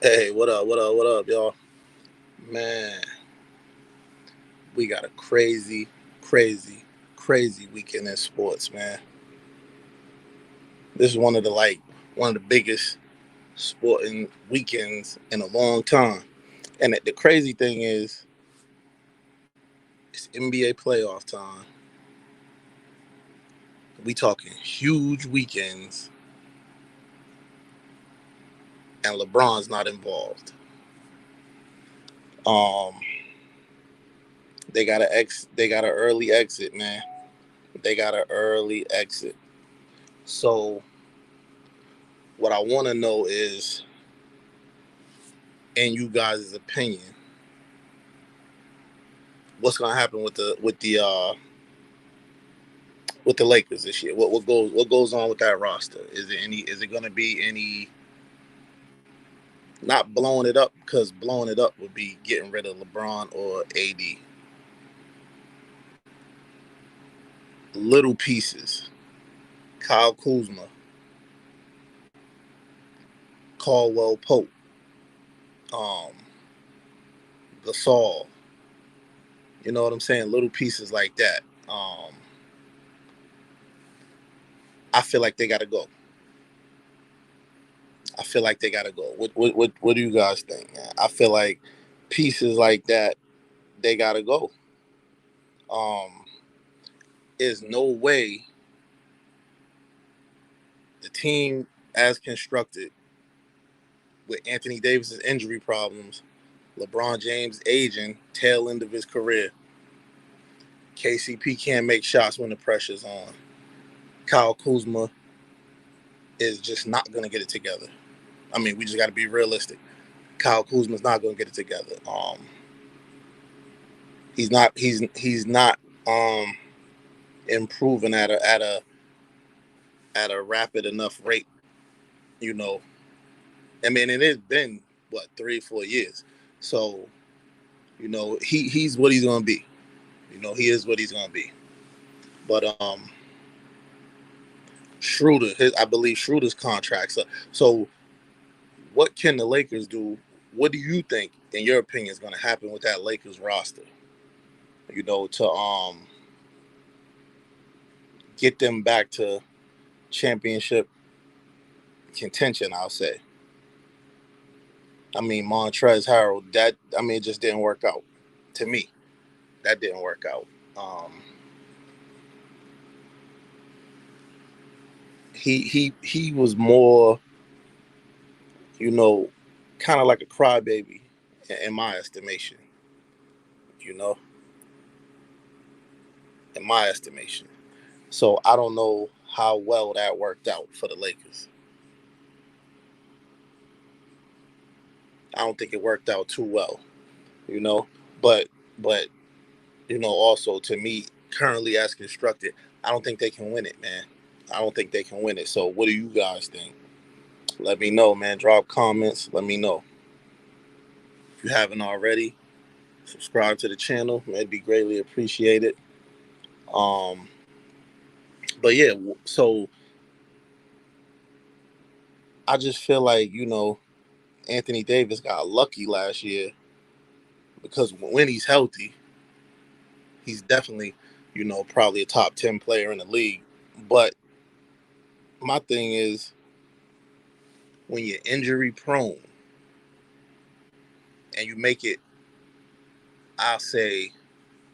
Hey, what up? What up? What up, y'all? Man, we got a crazy, crazy weekend in sports, man. This is one of the biggest sporting weekends in a long time. And the crazy thing is, it's NBA playoff time. We talking huge weekends, and LeBron's not involved. Um, they got They got an early exit, man. They got an early exit. So what I want to know is, in you guys' opinion, what's gonna happen with the Lakers this year? What goes on with that roster? Is it gonna be any, not blowing it up, because blowing it up would be getting rid of LeBron or AD. Little pieces. Kyle Kuzma, Caldwell Pope, um, Gasol. You know what I'm saying? Little pieces like that. I feel like they gotta go. I feel like they gotta go. What do you guys think, man? I feel like pieces like that, they gotta go. Um, is no way the team as constructed, with Anthony Davis's injury problems, LeBron James aging, tail end of his career, KCP can't make shots when the pressure's on. Kyle Kuzma is just not going to get it together. I mean, we just got to be realistic. Kyle Kuzma's not going to get it together. He's not improving at a rapid enough rate. You know, I mean, and it's been what, 3 or 4 years. So he's what he's going to be. He is what he's going to be. But Schroeder, I believe Schroeder's contract. So what can the Lakers do? What do you think, in your opinion, is going to happen with that Lakers roster? To get them back to championship contention, I'll say. I mean, Montrezl Harrell, it just didn't work out. To me, that didn't work out. Um, he was more, you know, kind of like a crybaby, in my estimation. You know, in my estimation. So I don't know how well that worked out for the Lakers. I don't think it worked out too well. You know, but but also, to me, currently as constructed, I don't think they can win it, man. I don't think they can win it. So what do you guys think? Let me know, man. Drop comments. Let me know. If you haven't already, subscribe to the channel. It'd be greatly appreciated. Um, but yeah, so I just feel like, Anthony Davis got lucky last year, because when he's healthy, he's definitely, probably a top 10 player in the league. But my thing is, when you're injury prone and you make it, I'll say,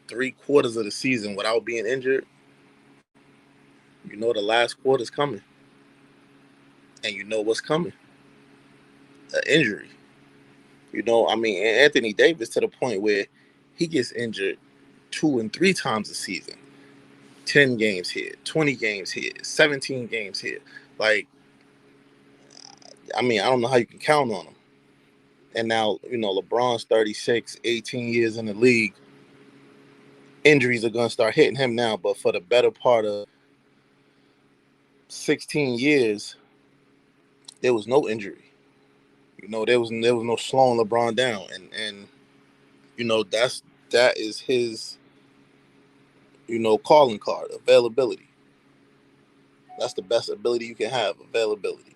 3 quarters of the season without being injured, the last quarter's coming. And you know what's coming? An injury. Anthony Davis, to the point where he gets injured 2 and 3 times a season. 10 games here, 20 games here, 17 games here. Like, I don't know how you can count on him. And now, LeBron's 36, 18 years in the league. Injuries are going to start hitting him now, but for the better part of 16 years, there was no injury. There was no slowing LeBron down, and that is his, calling card: availability. That's the best ability you can have, availability.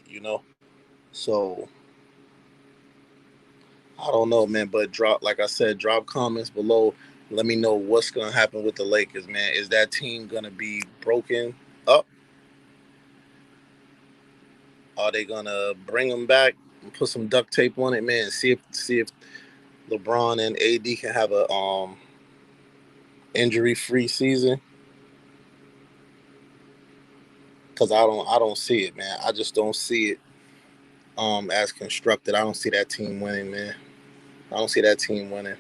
So I don't know, man. But like I said, drop comments below. Let me know what's gonna happen with the Lakers, man. Is that team gonna be broken up? Are they gonna bring them back and put some duct tape on it, man? See if LeBron and AD can have a injury free season. Because I don't see it, man. I just don't see it as constructed. I don't see that team winning, man. I don't see that team winning.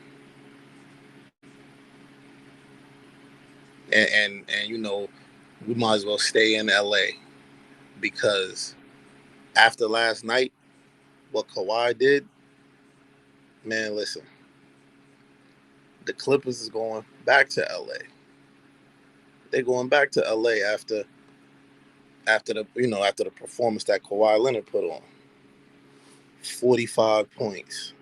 And we might as well stay in LA because after last night, what Kawhi did, man, listen, the Clippers is going back to LA. They're going back to LA after the performance that Kawhi Leonard put on. 45 points,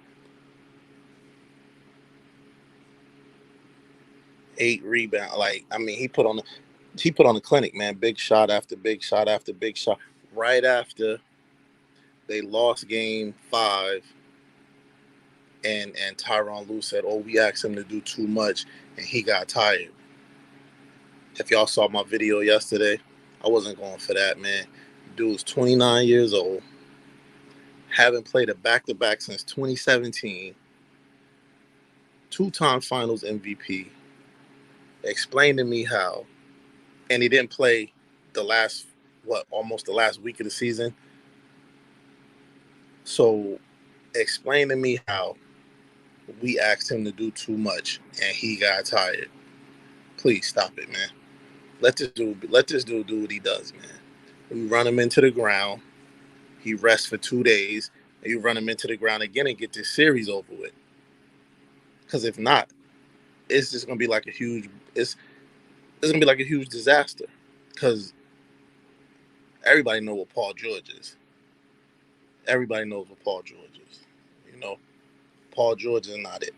8 rebounds. Like, I mean, he put on a clinic, man. Big shot after big shot after big shot. Right after they lost game 5, and Tyronn Lue said, "Oh, we asked him to do too much, and he got tired." If y'all saw my video yesterday, I wasn't going for that, man. Dude's 29 years old, haven't played a back-to-back since 2017, two-time Finals MVP. Explain to me how, and he didn't play almost the last week of the season. So, explain to me how we asked him to do too much and he got tired. Please stop it, man. Let this dude do what he does, man. We run him into the ground. He rests for 2 days, and you run him into the ground again and get this series over with. Because if not, it's just gonna be like a huge it's gonna be like a huge disaster. Because everybody knows what Paul George is. Everybody knows what Paul George is. You know, Paul George is not it.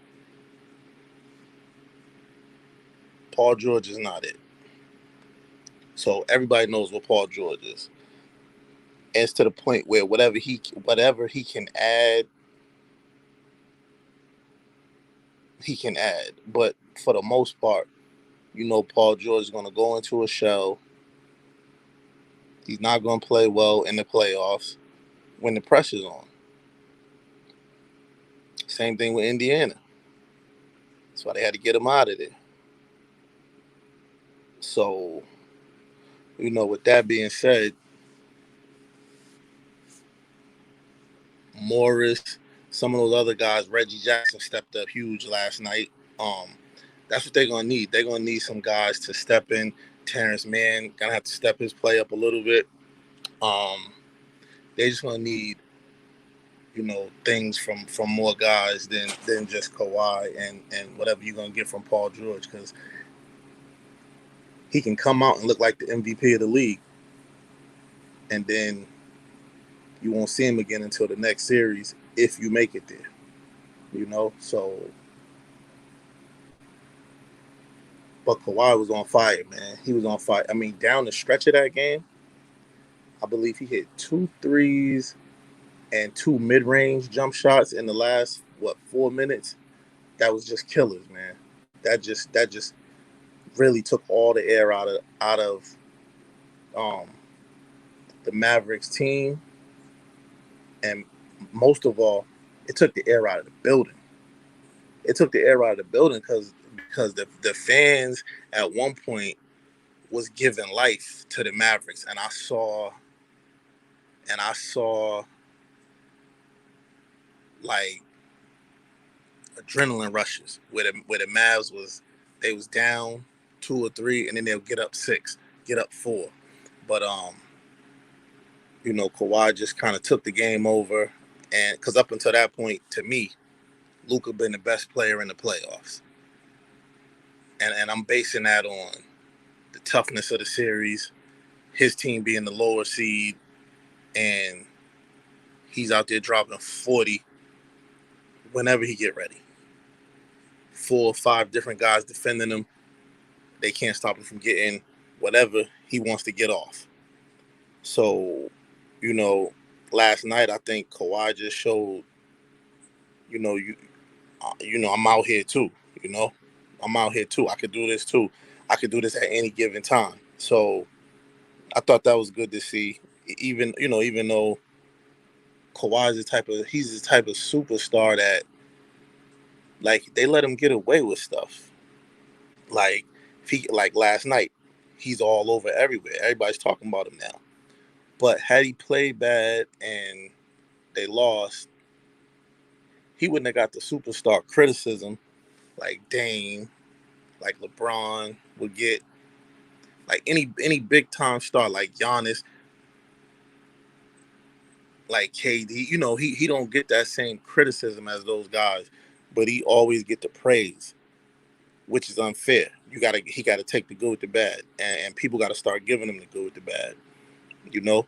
Paul George is not it. So everybody knows what Paul George is. And it's to the point where whatever he can add, he can add. But for the most part, Paul George is gonna go into a shell. He's not gonna play well in the playoffs when the pressure's on. Same thing with Indiana. That's why they had to get him out of there. So, with that being said, Morris, some of those other guys, Reggie Jackson stepped up huge last night. That's what they're gonna need. They're gonna need some guys to step in. Terrence Mann gonna have to step his play up a little bit. They just gonna need, things from more guys than just Kawhi and whatever you're gonna get from Paul George, because he can come out and look like the MVP of the league, and then you won't see him again until the next series if you make it there. So, but Kawhi was on fire, man. He was on fire. I mean, down the stretch of that game, I believe he hit 2 threes and 2 mid-range jump shots in the last 4 minutes. That was just killers, man. That just really took all the air out of um, the Mavericks team, and most of all, it took the air out of the building. It took the air out of the building because the fans at one point was giving life to the Mavericks, and I saw like adrenaline rushes where the Mavs they was down 2 or 3, and then they'll get up 6, get up 4. But Kawhi just kind of took the game over, and because up until that point, to me, Luka been the best player in the playoffs, and I'm basing that on the toughness of the series, his team being the lower seed, and he's out there dropping 40 whenever he get ready. 4 or 5 different guys defending him. They can't stop him from getting whatever he wants to get off. So, last night I think Kawhi just showed you know, I'm out here too. I'm out here too. I could do this too. I could do this at any given time. So I thought that was good to see. Even though Kawhi's he's the type of superstar that, like, they let him get away with stuff. Like, like last night, he's all over everywhere. Everybody's talking about him now. But had he played bad and they lost, he wouldn't have got the superstar criticism like Dame, like LeBron would get, like any big time star like Giannis, like KD. He don't get that same criticism as those guys, but he always get the praise, which is unfair. He gotta take the good with the bad, and people gotta start giving him the good with the bad. You know,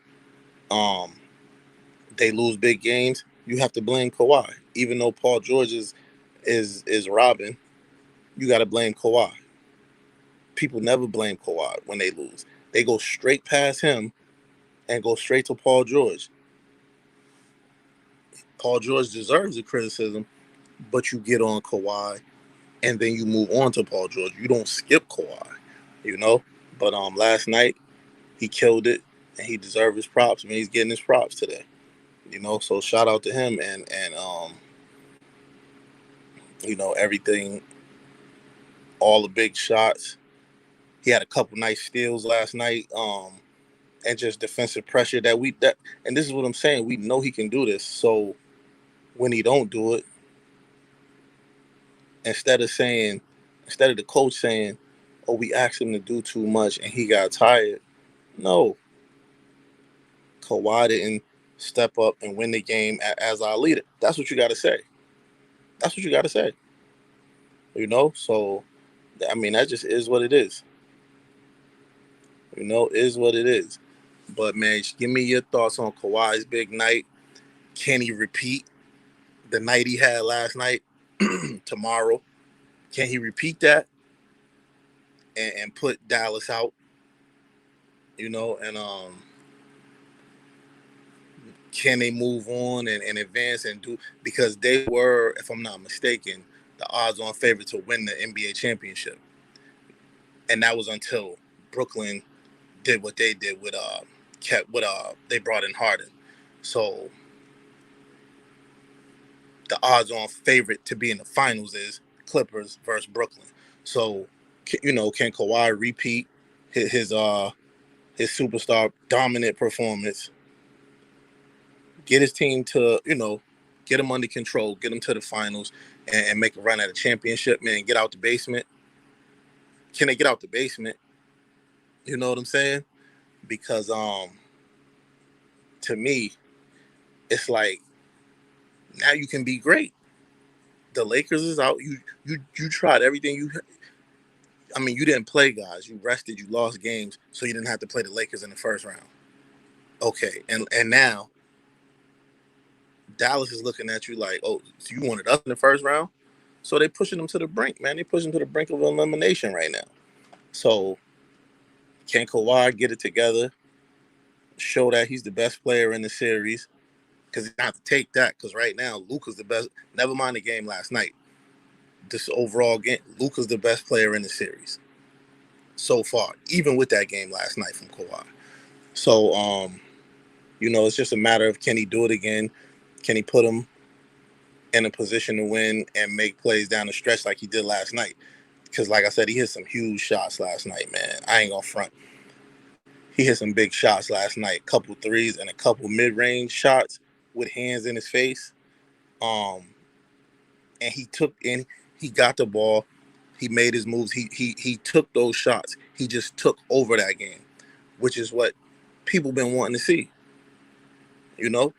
um, they lose big games. You have to blame Kawhi, even though Paul George is robbing. You gotta blame Kawhi. People never blame Kawhi when they lose. They go straight past him and go straight to Paul George. Paul George deserves the criticism, but you get on Kawhi and then you move on to Paul George. You don't skip Kawhi, you know. But last night he killed it and he deserved his props. I mean, he's getting his props today, So shout out to him and everything, all the big shots. He had a couple nice steals last night. And just defensive pressure and this is what I'm saying. We know he can do this. So when he don't do it, instead of the coach saying, "Oh, we asked him to do too much and he got tired," no, Kawhi didn't step up and win the game as our leader. That's what you got to say. That's what you got to say. So I mean, that just is what it is. Is what it is. But man, give me your thoughts on Kawhi's big night. Can he repeat the night he had last night tomorrow? Can he repeat that and put Dallas out? And can they move on and advance and do, because they were, if I'm not mistaken, the odds-on favorite to win the NBA championship, and that was until Brooklyn did what they did with they brought in Harden. So the odds-on favorite to be in the finals is Clippers versus Brooklyn. So can Kawhi repeat his superstar dominant performance, get his team to, get them under control, get them to the finals, and make a run at a championship, man, get out the basement? Can they get out the basement? You know what I'm saying? Because to me, it's like, now you can be great. The Lakers is out. You tried everything. You didn't play guys. You rested. You lost games, so you didn't have to play the Lakers in the first round. Okay, and now Dallas is looking at you like, oh, so you wanted us in the first round? So they pushing them to the brink, man. They pushing to the brink of elimination right now. So can Kawhi get it together? Show that he's the best player in the series? Because he's not to take that. Because right now, Luka's the best. Never mind the game last night. This overall game, Luka's the best player in the series so far, even with that game last night from Kawhi. So, it's just a matter of, can he do it again? Can he put him in a position to win and make plays down the stretch like he did last night? Because, like I said, he hit some huge shots last night, man. I ain't gonna front. He hit some big shots last night, couple threes and a couple mid-range shots with hands in his face. And he got the ball. He made his moves. He took those shots. He just took over that game, which is what people been wanting to see.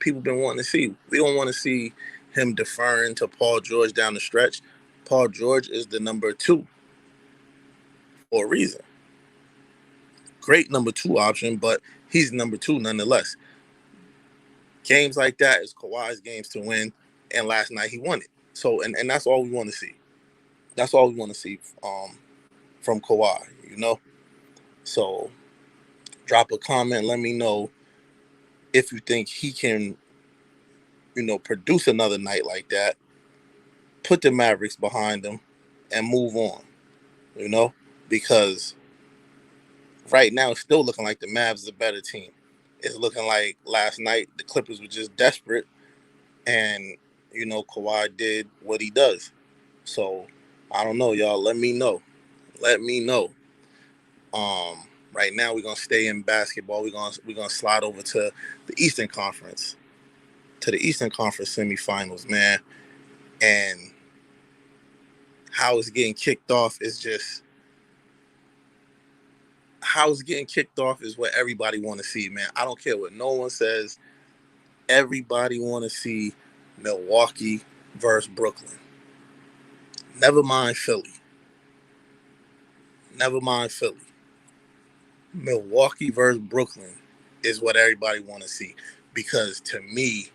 People been wanting to see. We don't want to see him deferring to Paul George down the stretch. Paul George is the number 2 for a reason. Great number 2 option, but he's number 2 nonetheless. Games like that is Kawhi's games to win, and last night he won it. So, and that's all we want to see. That's all we want to see from Kawhi, So, drop a comment. Let me know if you think he can, produce another night like that. put the Mavericks behind them and move on, you know, because right now it's still looking like the Mavs is a better team. It's looking like last night the Clippers were just desperate, and Kawhi did what he does. So I don't know, y'all. Let me know. Let me know. Right now we're gonna stay in basketball. We're gonna slide over to the Eastern Conference, semifinals, man. And how it's getting kicked off is just how it's getting kicked off is what everybody want to see, man. I don't care what no one says. Everybody want to see Milwaukee versus Brooklyn. Never mind Philly. Never mind Philly. Milwaukee versus Brooklyn is what everybody want to see, because to me,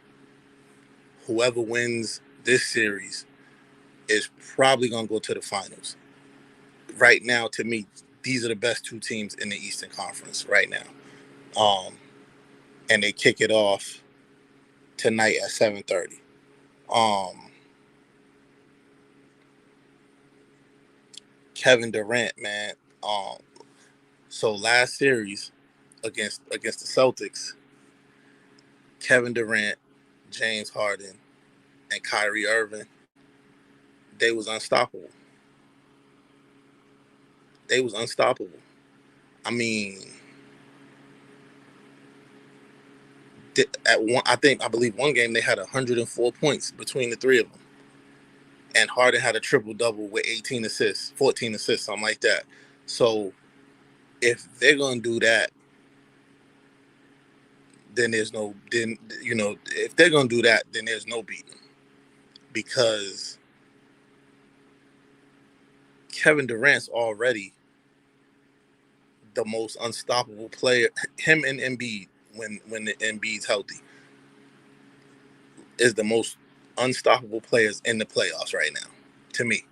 whoever wins this series is probably going to go to the finals. Right now, to me, these are the best two teams in the Eastern Conference right now. And they kick it off tonight at 7:30. Kevin Durant, man. So last series against the Celtics, Kevin Durant, James Harden, and Kyrie Irving, they was unstoppable. They was unstoppable. I mean, I believe one game they had 104 points between the three of them, and Harden had a triple double with 18 assists, 14 assists, something like that. So if they're gonna do that, then if they're gonna do that, then there's no beating, because Kevin Durant's already the most unstoppable player. Him and Embiid, when the Embiid's healthy, is the most unstoppable players in the playoffs right now. To me.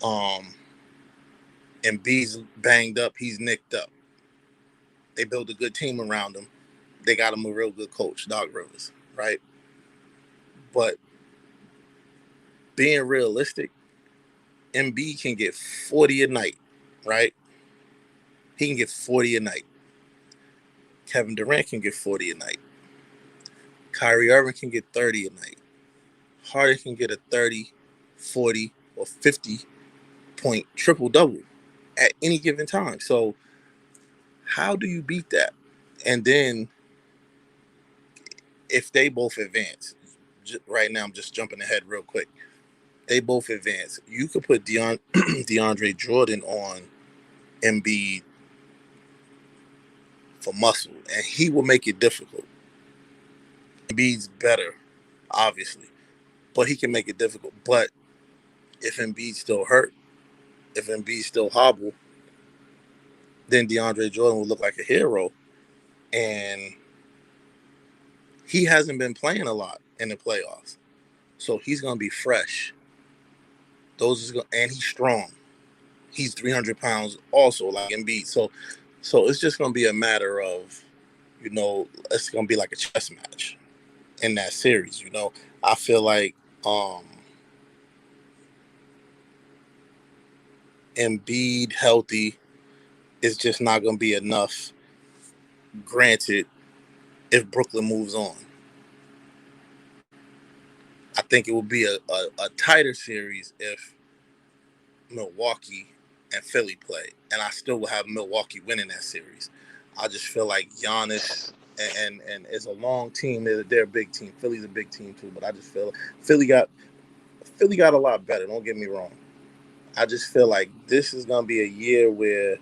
Um, Embiid's banged up. He's nicked up. They built a good team around him. They got him a real good coach, Doc Rivers, right? But being realistic, Embiid can get 40 a night, right? He can get 40 a night. Kevin Durant can get 40 a night. Kyrie Irving can get 30 a night. Harden can get a 30, 40, or 50-point triple-double at any given time. So how do you beat that? And then if they both advance, right now I'm just jumping ahead real quick. They both advance. You could put DeAndre Jordan on Embiid for muscle, and he will make it difficult. Embiid's better, obviously, but he can make it difficult. But if Embiid's still hurt, if Embiid's still hobble, then DeAndre Jordan will look like a hero. And he hasn't been playing a lot in the playoffs, so he's gonna be fresh. And he's strong. He's 300 pounds also, like Embiid. So it's just gonna be a matter of, it's gonna be like a chess match in that series. I feel like Embiid healthy is just not gonna be enough. Granted, if Brooklyn moves on, I think it will be a tighter series if Milwaukee and Philly play, and I still will have Milwaukee winning that series. I just feel like Giannis and it's a long team. They're a big team. Philly's a big team too, but I just feel Philly got a lot better. Don't get me wrong. I just feel like this is gonna be a year where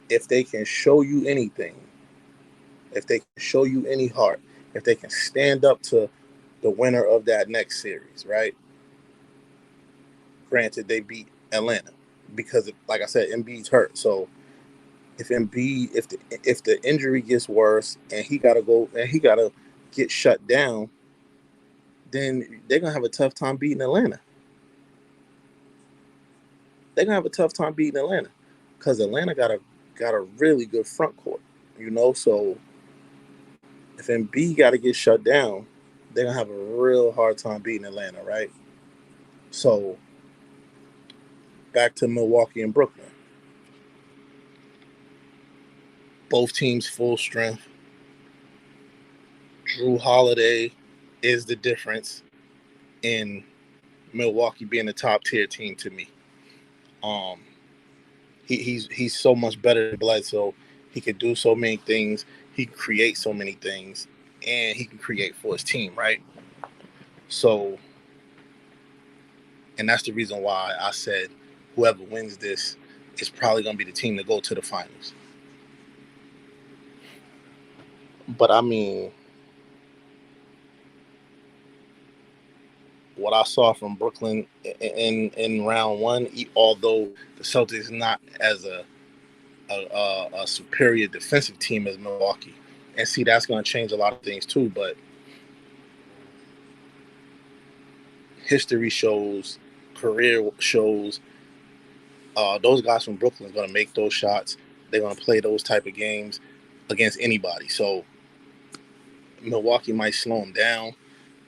if they can show you anything, if they can show you any heart, if they can stand up to the winner of that next series, right? Granted, they beat Atlanta because, like I said, Embiid's hurt. So if the injury gets worse and he gotta get shut down, then they're gonna have a tough time beating Atlanta. They're gonna have a tough time beating Atlanta because Atlanta got a really good front court. So if if Embiid got to get shut down, they're gonna have a real hard time beating Atlanta, right? So back to Milwaukee and Brooklyn. Both teams full strength. Drew Holiday is the difference in Milwaukee being a top tier team to me. Um, he's so much better than Bledsoe. He could do so many things. He can create so many things, and he can create for his team, right? So, and that's the reason why I said whoever wins this is probably going to be the team to go to the finals. But I mean, what I saw from Brooklyn in round one, although the Celtics not as a superior defensive team as Milwaukee, and see that's going to change a lot of things too. But history shows, career shows, those guys from Brooklyn are going to make those shots. They're going to play those type of games against anybody. So Milwaukee might slow them down.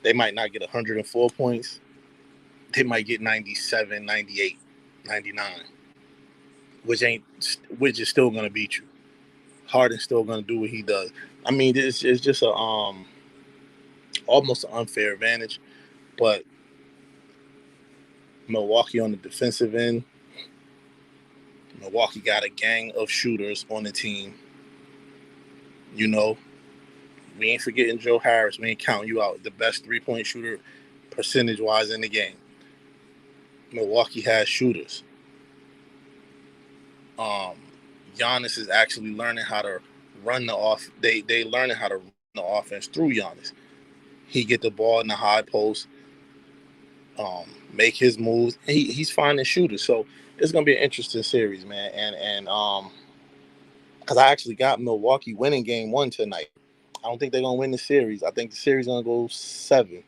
They might not get 104 points. They might get 97, 98, 99, which is still going to beat you. Harden's still going to do what he does. I mean, it's just a almost an unfair advantage, but Milwaukee on the defensive end, Milwaukee got a gang of shooters on the team. You know, we ain't forgetting Joe Harris. We ain't counting you out. The best three-point shooter percentage-wise in the game. Milwaukee has shooters. Giannis is actually learning how to run the off. They learning how to run the offense through Giannis. He get the ball in the high post, make his moves. He's finding shooters. So it's gonna be an interesting series, man. And because I actually got Milwaukee winning game one tonight. I don't think they're gonna win the series. I think the series gonna go 7.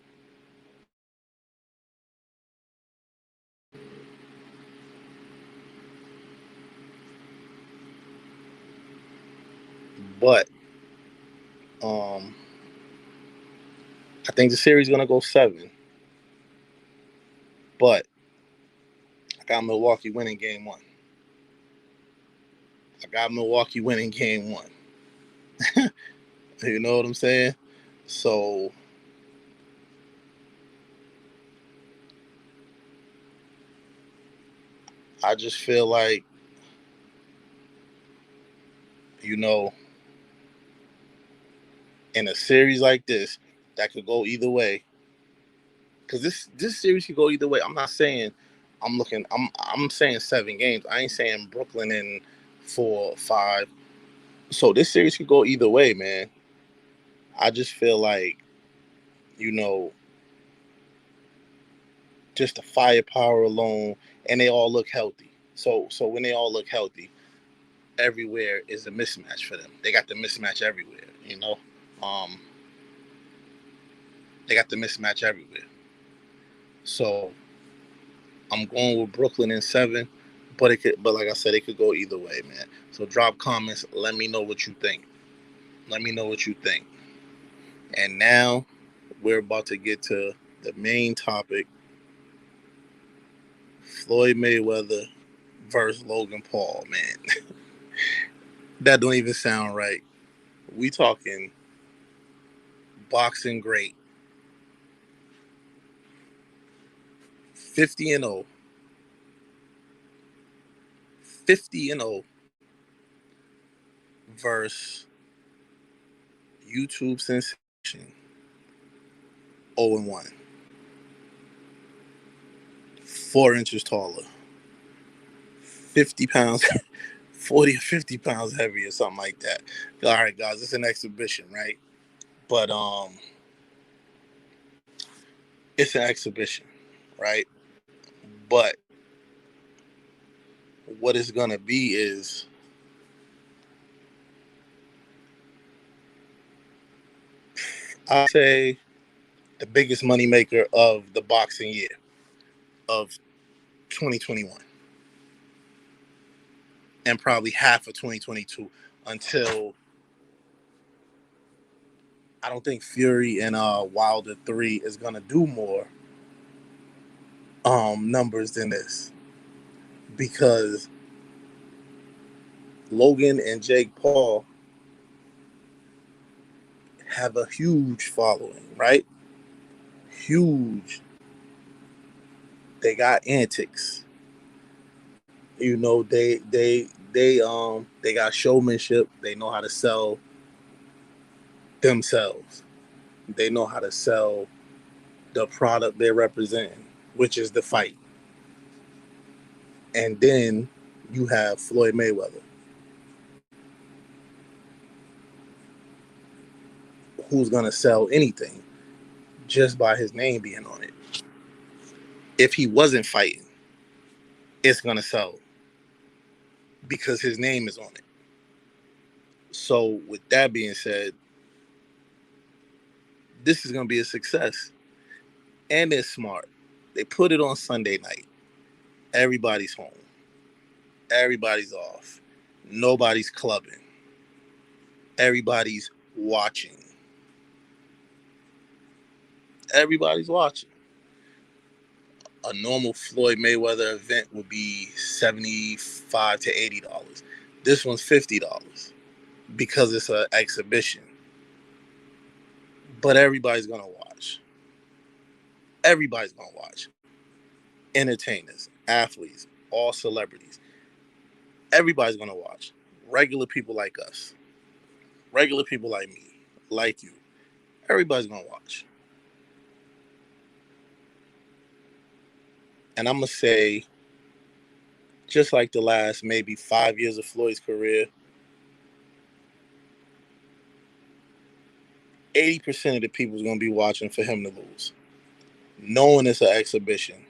But I think the series gonna go 7. But I got Milwaukee winning game one. I got Milwaukee winning game one. You know what I'm saying? So I just feel like, you know, in a series like this, that could go either way. Because this series could go either way. I'm not saying I'm saying 7 games. I ain't saying Brooklyn in 4, 5. So this series could go either way, man. I just feel like, you know, just the firepower alone, and they all look healthy. So when they all look healthy, everywhere is a mismatch for them. They got the mismatch everywhere, you know. Um, they got the mismatch everywhere. So I'm going with Brooklyn in 7, but like I said, it could go either way, man. So drop comments. Let me know what you think. Let me know what you think. And now we're about to get to the main topic: Floyd Mayweather versus Logan Paul. Man, that don't even sound right. We talking boxing great, 50-0, 50-0 versus YouTube sensation 0-1, 4 inches taller, 50 pounds, 40 or 50 pounds heavier, something like that. All right, guys, it's an exhibition, right? But it's an exhibition, right? But what it's gonna be is, I'd say, the biggest moneymaker of the boxing year of 2021, and probably half of 2022 until I don't think Fury and Wilder 3 is gonna do more numbers than this, because Logan and Jake Paul have a huge following, right? Huge. They got antics. You know, they got showmanship. They know how to sell themselves. They know how to sell the product they're representing, which is the fight. And then you have Floyd Mayweather, who's gonna sell anything just by his name being on it. If he wasn't fighting, it's gonna sell because his name is on it. So with that being said, this is gonna be a success. And they're smart. They put it on Sunday night. Everybody's home. Everybody's off. Nobody's clubbing. Everybody's watching. Everybody's watching. A normal Floyd Mayweather event would be $75 to $80. This one's $50 because it's an exhibition. But everybody's gonna watch. Everybody's gonna watch. Entertainers, athletes, all celebrities. Everybody's gonna watch. Regular people like us. Regular people like me, like you. Everybody's gonna watch. And I'm gonna say, just like the last maybe 5 years of Floyd's career, 80% of the people is gonna be watching for him to lose, knowing it's an exhibition,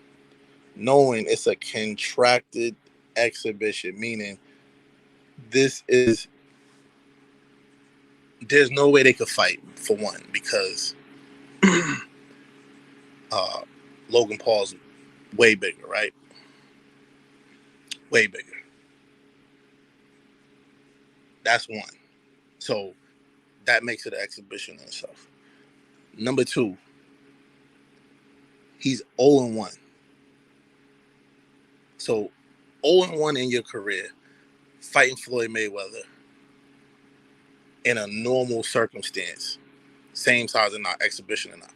knowing it's a contracted exhibition, meaning this is, there's no way they could fight, for one, because Logan Paul's way bigger, right? Way bigger. That's one. So that makes it an exhibition in itself. Number two, he's 0-1. So 0-1 in your career, fighting Floyd Mayweather in a normal circumstance, same size or not, exhibition or not.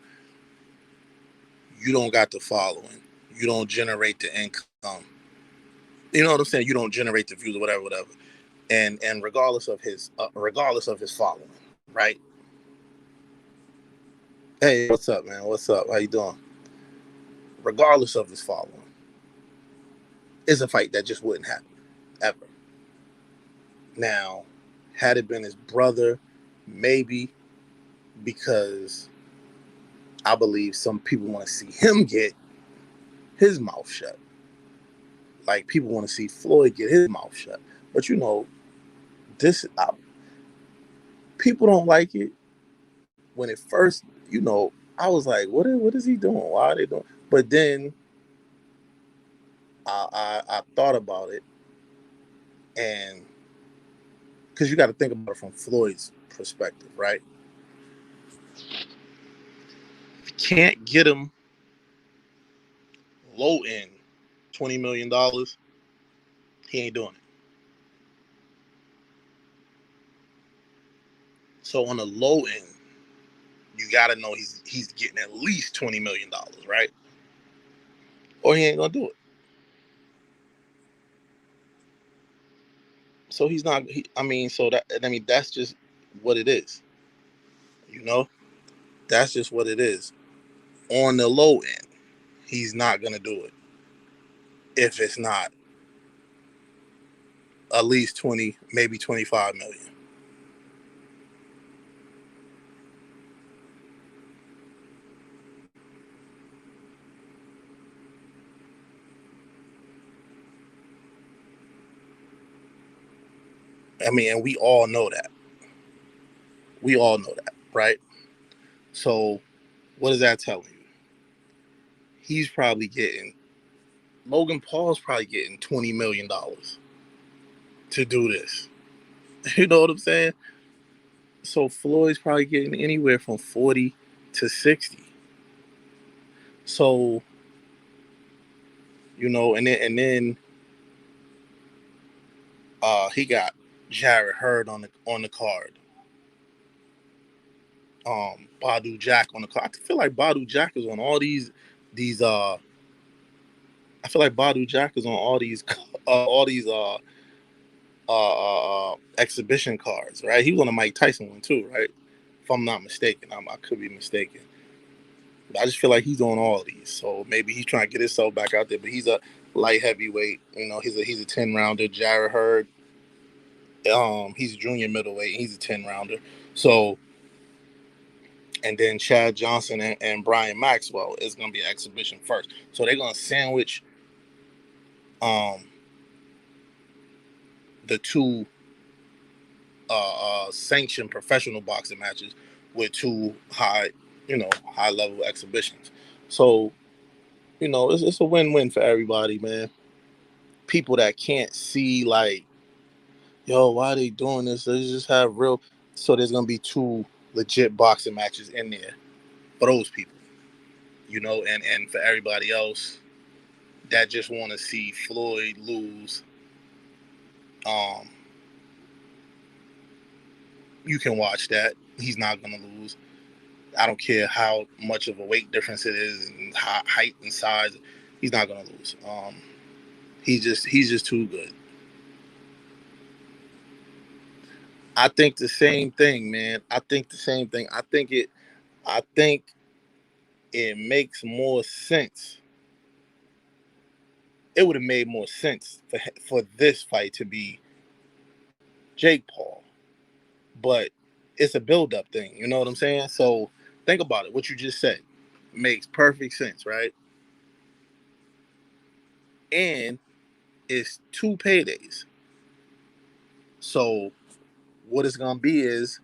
You don't got the following. You don't generate the income. You know what I'm saying? You don't generate the views or whatever. And regardless of his following, right? Hey, what's up, man? What's up? How you doing? Regardless of his following, it's a fight that just wouldn't happen ever. Now, had it been his brother, maybe, because I believe some people want to see him get his mouth shut. Like, people want to see Floyd get his mouth shut. But you know, people don't like it. When it first, I was like, what is he doing? Why are they doing? But then I thought about it, and because you got to think about it from Floyd's perspective, right? If you can't get him low end $20 million, he ain't doing it. So on the low end, you got to know he's getting at least $20 million, right? Or he ain't gonna do it. So he's not. That's just what it is. You know, that's just what it is. On the low end, he's not gonna do it if it's not at least 20, maybe 25 million. I mean, and we all know that. We all know that, right? So, what is that telling you? He's probably getting, Logan Paul's probably getting $20 million to do this. You know what I'm saying? So Floyd's probably getting anywhere from 40 to 60. So, and then he got Jarrett Hurd on the card. Badu Jack on the card. I feel like Badu Jack is on all these I feel like Badu Jack is on all these exhibition cards, right? He was on the Mike Tyson one too, right? If I'm not mistaken, I could be mistaken. But I just feel like he's on all of these, so maybe he's trying to get himself back out there. But he's a light heavyweight, he's a 10 rounder. Jarrett Hurd, he's a junior middleweight, and he's a 10 rounder. So, and then Chad Johnson and Brian Maxwell is going to be an exhibition first. So they're going to sandwich the two sanctioned professional boxing matches with two high level exhibitions. So, it's a win-win for everybody, man. People that can't see, like, yo, why are they doing this? They just have real. So there's gonna be two legit boxing matches in there for those people, and for everybody else that just want to see Floyd lose. You can watch that. He's not gonna lose. I don't care how much of a weight difference it is and height and size. He's not gonna lose. He's just too good. I think the same thing, man. I think the same thing. I think it makes more sense. It would have made more sense for this fight to be Jake Paul, but it's a build-up thing. You know what I'm saying? So think about it. What you just said makes perfect sense, right? And it's two paydays. So what it's gonna be is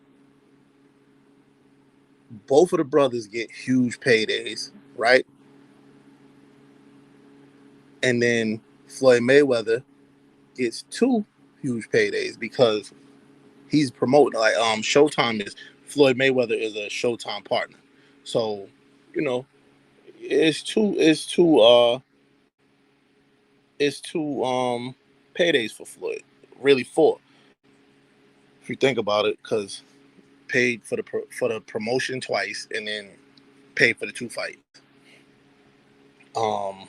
both of the brothers get huge paydays, right? And then Floyd Mayweather gets two huge paydays because he's promoting, like, Showtime is Floyd Mayweather is a Showtime partner. So, you know, it's two paydays for Floyd. Really four, if you think about it, because paid for the promotion twice and then paid for the two fights. Um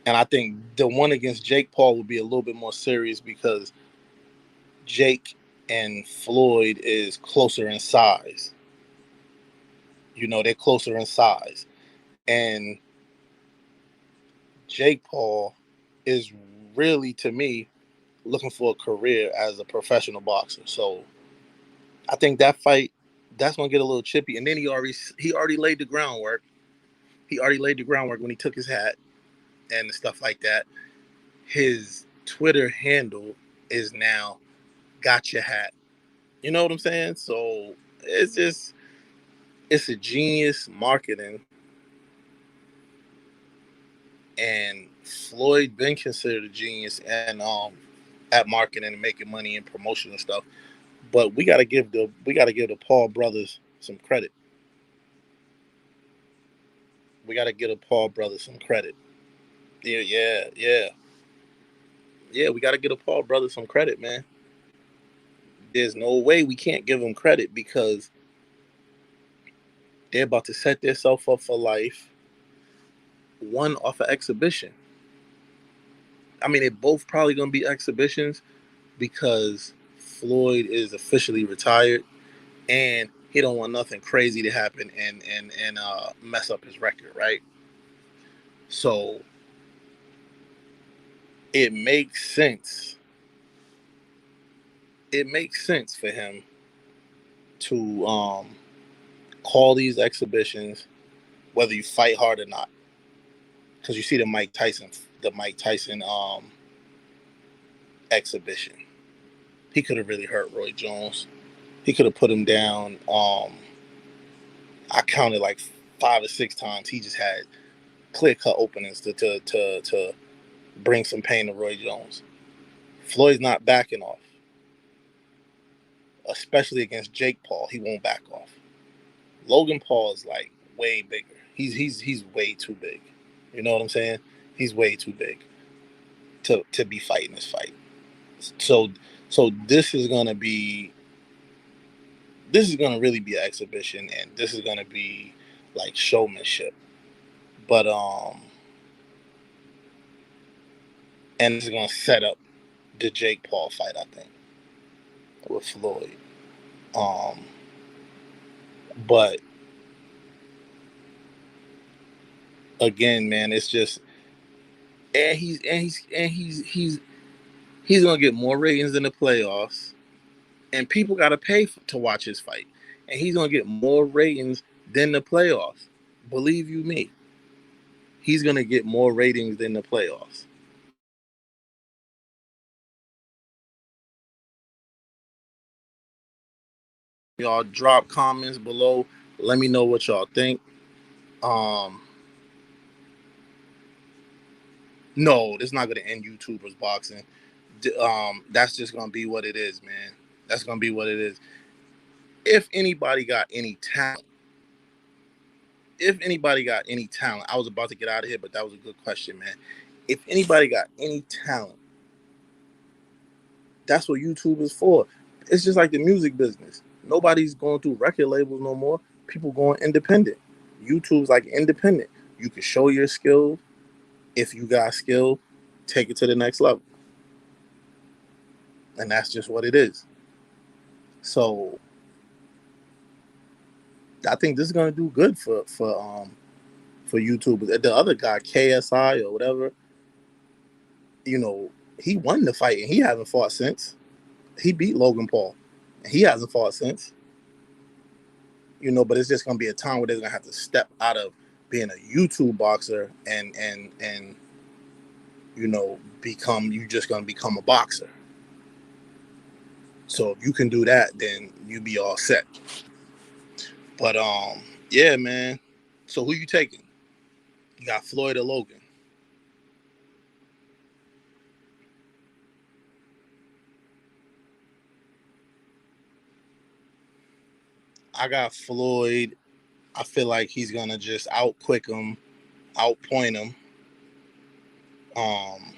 and I think the one against Jake Paul would be a little bit more serious because Jake and Floyd is closer in size. They're closer in size. And Jake Paul is really, to me, looking for a career as a professional boxer. So I think that fight, that's gonna get a little chippy. And then he already laid the groundwork. He already laid the groundwork when he took his hat and stuff like that. His Twitter handle is now "Got Your Hat." You know what I'm saying? So it's a genius marketing. And Floyd been considered a genius and at marketing and making money and promotion and stuff. But we gotta give the Paul brothers some credit. We gotta give the Paul brothers some credit. Yeah, yeah, yeah. Yeah, we gotta give the Paul brothers some credit, man. There's no way we can't give them credit because they're about to set themselves up for life. One off an exhibition. I mean, they're both probably gonna be exhibitions because Floyd is officially retired and he don't want nothing crazy to happen and mess up his record, right? So it makes sense. It makes sense for him to call these exhibitions, whether you fight hard or not. Because you see the Mike Tyson exhibition. He could have really hurt Roy Jones. He could have put him down. I counted like 5 or 6 times. He just had clear cut openings to bring some pain to Roy Jones. Floyd's not backing off. especially against Jake Paul, he won't back off. Logan Paul is like way bigger. He's way too big. You know what I'm saying? He's way too big to be fighting this fight. So this is gonna really be an exhibition, and this is gonna be like showmanship. But and it's gonna set up the Jake Paul fight, I think, with Floyd. Um, but again, man, it's just he's gonna get more ratings in the playoffs, and people gotta pay to watch his fight, and he's gonna get more ratings than the playoffs. Believe you me, he's gonna get more ratings than the playoffs. Y'all drop comments below. Let me know what y'all think. Um, no, it's not gonna end YouTubers boxing. That's just gonna be what it is, man. That's gonna be what it is. If anybody got any talent, I was about to get out of here, but that was a good question, man. If anybody got any talent, that's what YouTube is for. It's just like the music business. Nobody's going through record labels no more. People going independent. YouTube's like independent. You can show your skill. If you got skill, take it to the next level. And that's just what it is. So I think this is gonna do good for YouTubers. The other guy, KSI or whatever, you know, he won the fight and he hasn't fought since. He beat Logan Paul. And he hasn't fought since. You know, but it's just gonna be a time where they're gonna have to step out of being a YouTube boxer and you know, you just gonna become a boxer. So if you can do that, then you be all set. But yeah, man. So who you taking? You got Floyd or Logan? I got Floyd. I feel like he's gonna just outquick him, outpoint him. Um,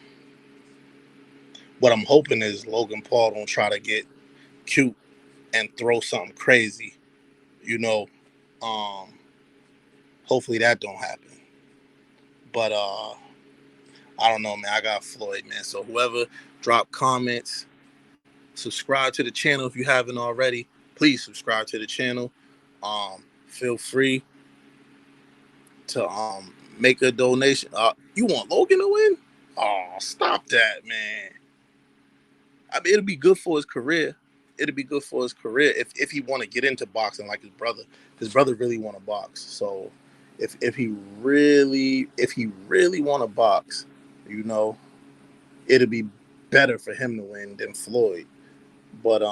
what I'm hoping is Logan Paul don't try to get cute and throw something crazy. You know, um, hopefully that don't happen. But I don't know, man. I got Floyd, man. So whoever, drop comments, subscribe to the channel if you haven't already. Please subscribe to the channel. Feel free to make a donation. You want Logan to win? Oh, stop that, man. I mean, it'll be good for his career. It'll be good for his career if he want to get into boxing like his brother. His brother really want to box. So if he really want to box, you know, it'll be better for him to win than Floyd. But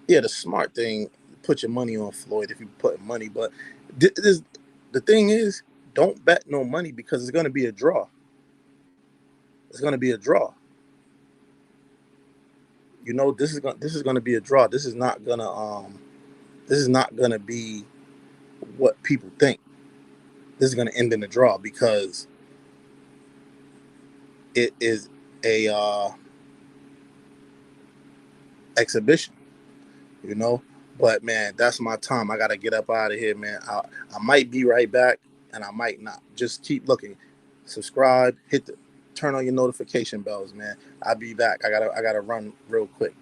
yeah, the smart thing, put your money on Floyd if you put money. But the thing is, don't bet no money because it's gonna be a draw. It's gonna be a draw. You know, this is gonna be a draw. This is not gonna be what people think. This is gonna end in a draw because it is a exhibition. You know, but man, that's my time. I gotta get up out of here, man. I might be right back, and I might not. Just keep looking. Subscribe. Turn on your notification bells, man. I'll be back. I gotta run real quick.